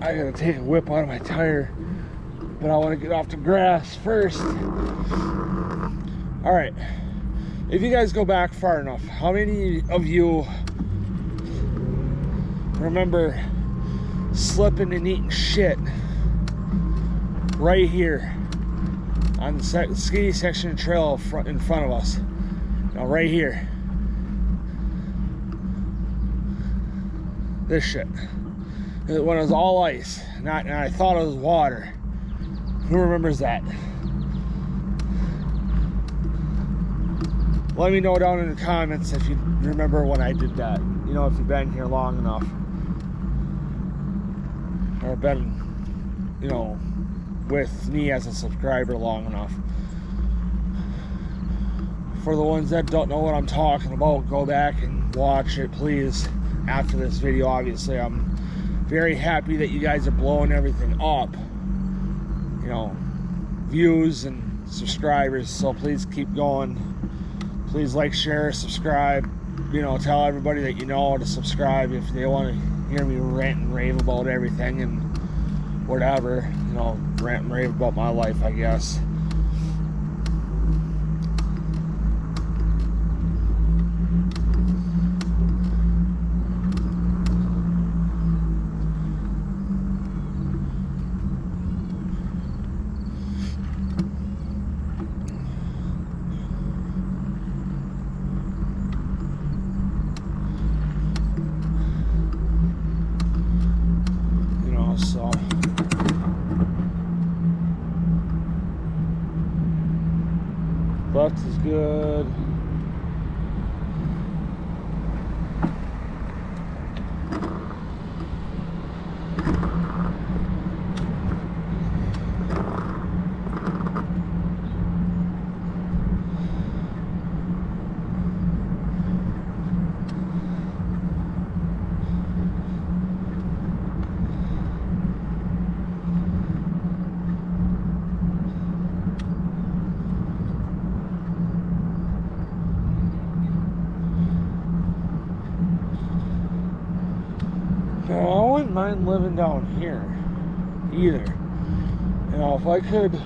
I gotta take a whip out of my tire, but I want to get off the grass first. All right, if you guys go back far enough, how many of you remember slipping and eating shit right here on the skinny section of trail in front of us? Now right here, this shit, when it was all ice, and I thought it was water. Who remembers that? Let me know down in the comments if you remember when I did that. You know, if you've been here long enough, or been, you know, with me as a subscriber long enough. For the ones that don't know what I'm talking about, go back and watch it, please. After this video, obviously, I'm very happy that you guys are blowing everything up. You know, views and subscribers, so please keep going. Please like, share, subscribe. You know, tell everybody that you know to subscribe if they want to hear me rant and rave about everything and whatever. You know, rant and rave about my life, I guess. So left is good. Now, I wouldn't mind living down here either. You know, if I could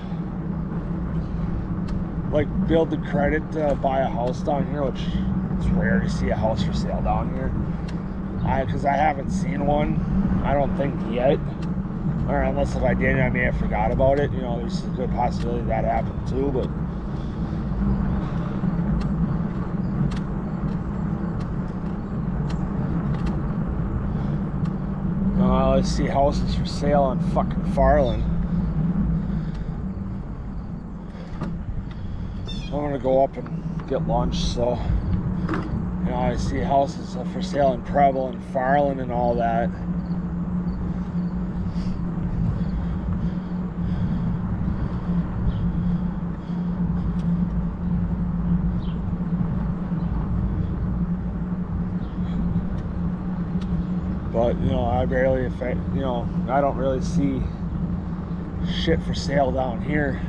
like build the credit to buy a house down here, which it's rare to see a house for sale down here, because I haven't seen one, I don't think yet, or unless if I did, I may have forgot about it. You know, there's a good possibility that happened too, but let's see houses for sale on fucking Farland. I'm gonna go up and get lunch, so you know, I see houses for sale in Preble and Farland and all that. But, you know, I don't really see shit for sale down here.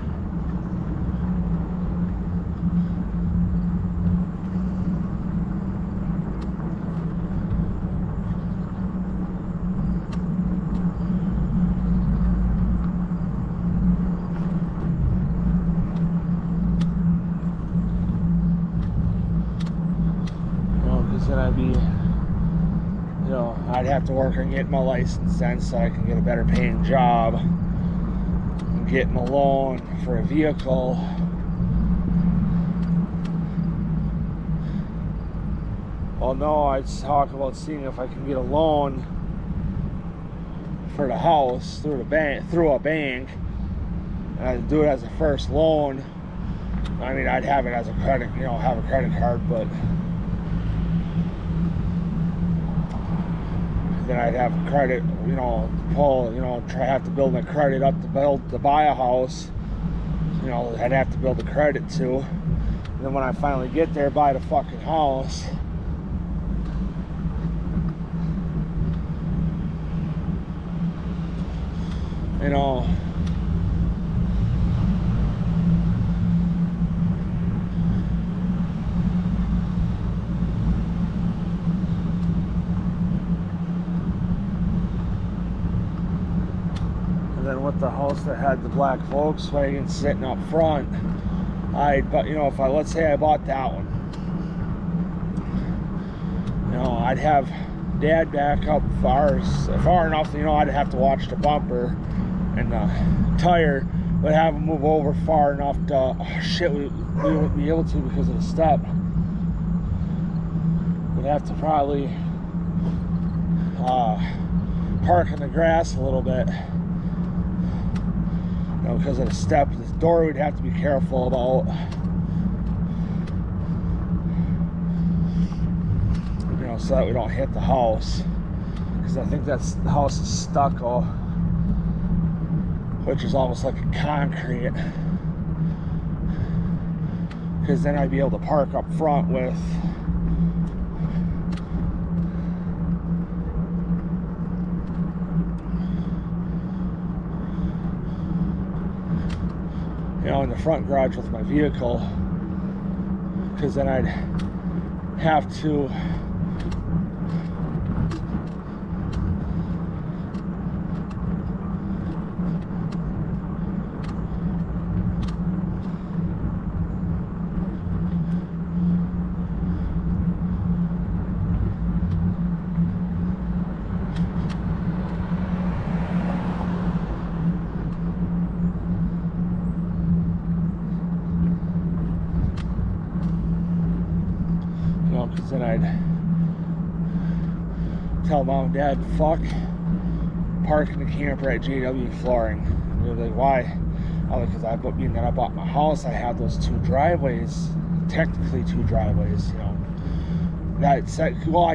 Because then I'd be, I'd have to work on getting my license then so I can get a better paying job and getting a loan for a vehicle. Well, no, I'd talk about seeing if I can get a loan for the house through a bank, and I'd do it as a first loan. I mean, I'd have it as a credit, have a credit card, but then I'd have credit, have to build my credit up to buy a house. I'd have to build the credit too. And then when I finally get there, buy the fucking house. than with the house that had the black Volkswagen sitting up front. But you know, if let's say I bought that one, you know, I'd have Dad back up far enough, you know, I'd have to watch the bumper and the tire, but have him move over far enough to, oh shit, we wouldn't be able to because of the step. We'd have to probably park in the grass a little bit, you know, because of the step. The door we'd have to be careful about, you know, so that we don't hit the house, because I think the house is stucco, which is almost like a concrete, because then I'd be able to park up front with in the front garage with my vehicle, because then I'd have to because then I'd tell Mom and Dad, fuck parking the camper at JW Flooring. And they're like, why? Because I bought my house, I had those two driveways, technically two driveways, you know. I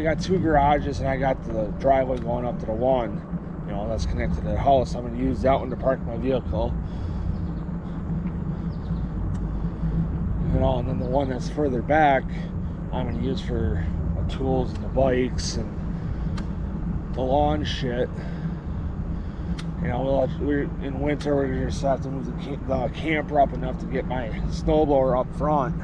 got two garages, and I got the driveway going up to the one, you know, that's connected to the house. I'm going to use that one to park my vehicle. You know, and then the one that's further back, I'm going to use for my tools and the bikes and the lawn shit. You know, in winter we're going to just have to move the camper up enough to get my snowblower up front.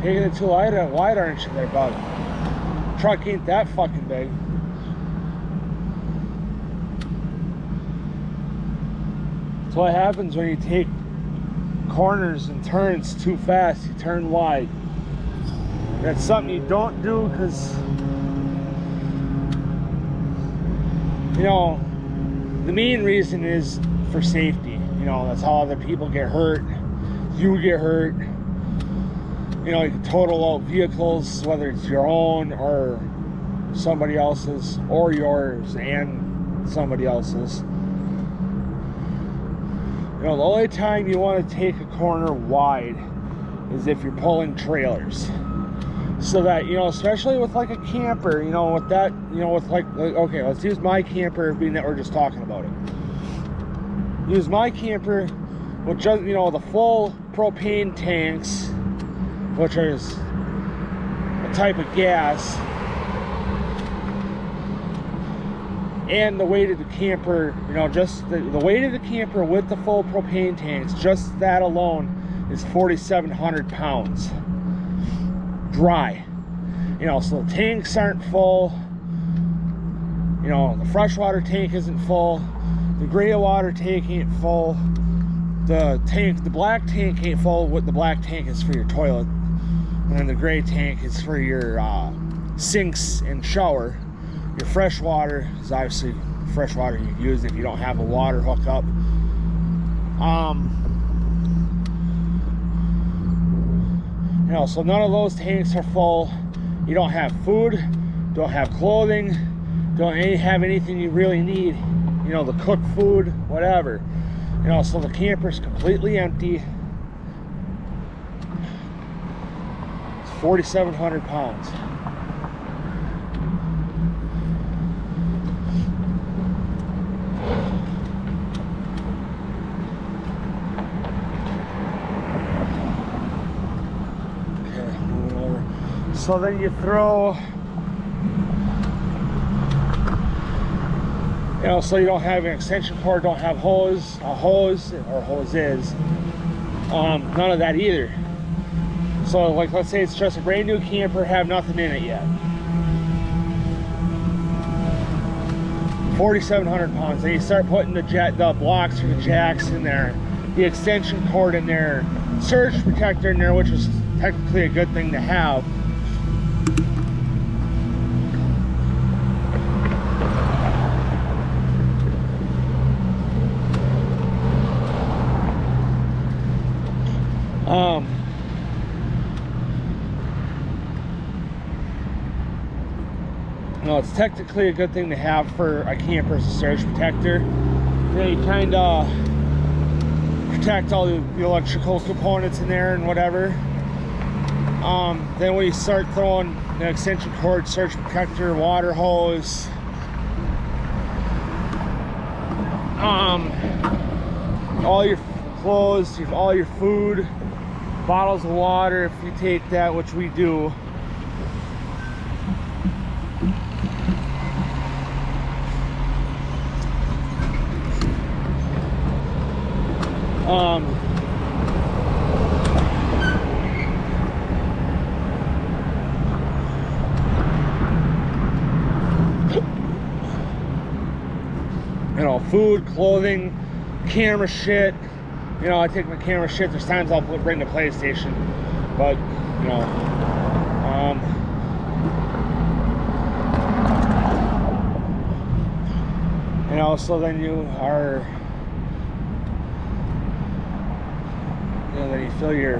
Taking it too wide, aren't you there, bud? Truck ain't that fucking big. That's what happens when you take corners and turns too fast. You turn wide. That's something you don't do because, you know, the main reason is for safety. You know, that's how other people get hurt. You get hurt. You know, you can total out vehicles, whether it's your own or somebody else's, or yours and somebody else's. You know, the only time you want to take a corner wide is if you're pulling trailers. So that, you know, especially with like a camper, you know, with that, you know, with like, okay, let's use my camper, being that we're just talking about it. Use my camper with just, you know, the full propane tanks, which is a type of gas, and the weight of the camper, you know, just the weight of the camper with the full propane tanks, just that alone is 4,700 pounds. Dry. You know, so the tanks aren't full. You know, the freshwater tank isn't full. The gray water tank ain't full. The black tank ain't full. What the black tank is for your toilet. And then the gray tank is for your sinks and shower. Your fresh water is obviously fresh water you use if you don't have a water hookup. You know, so none of those tanks are full. You don't have food, don't have clothing, don't have anything you really need. You know, the cooked food, whatever. You know, so the camper's completely empty. It's 4,700 pounds. So then you throw, you know, so you don't have an extension cord, don't have hoses, none of that either. So like, let's say it's just a brand new camper, have nothing in it yet. 4,700 pounds. Then you start putting the blocks for the jacks in there, the extension cord in there, surge protector in there, which is technically a good thing to have. No, it's technically a good thing to have for a camper as a surge protector. Then you kind of protect all the electrical components in there and whatever. Then when you start throwing the extension cord, surge protector, water hose, all your clothes, all your food, bottles of water, if you take that, which we do. You know, food, clothing, camera shit. You know, I take my camera shit. There's times I'll bring the PlayStation, but you know, you know. So then you are, you know, then you fill your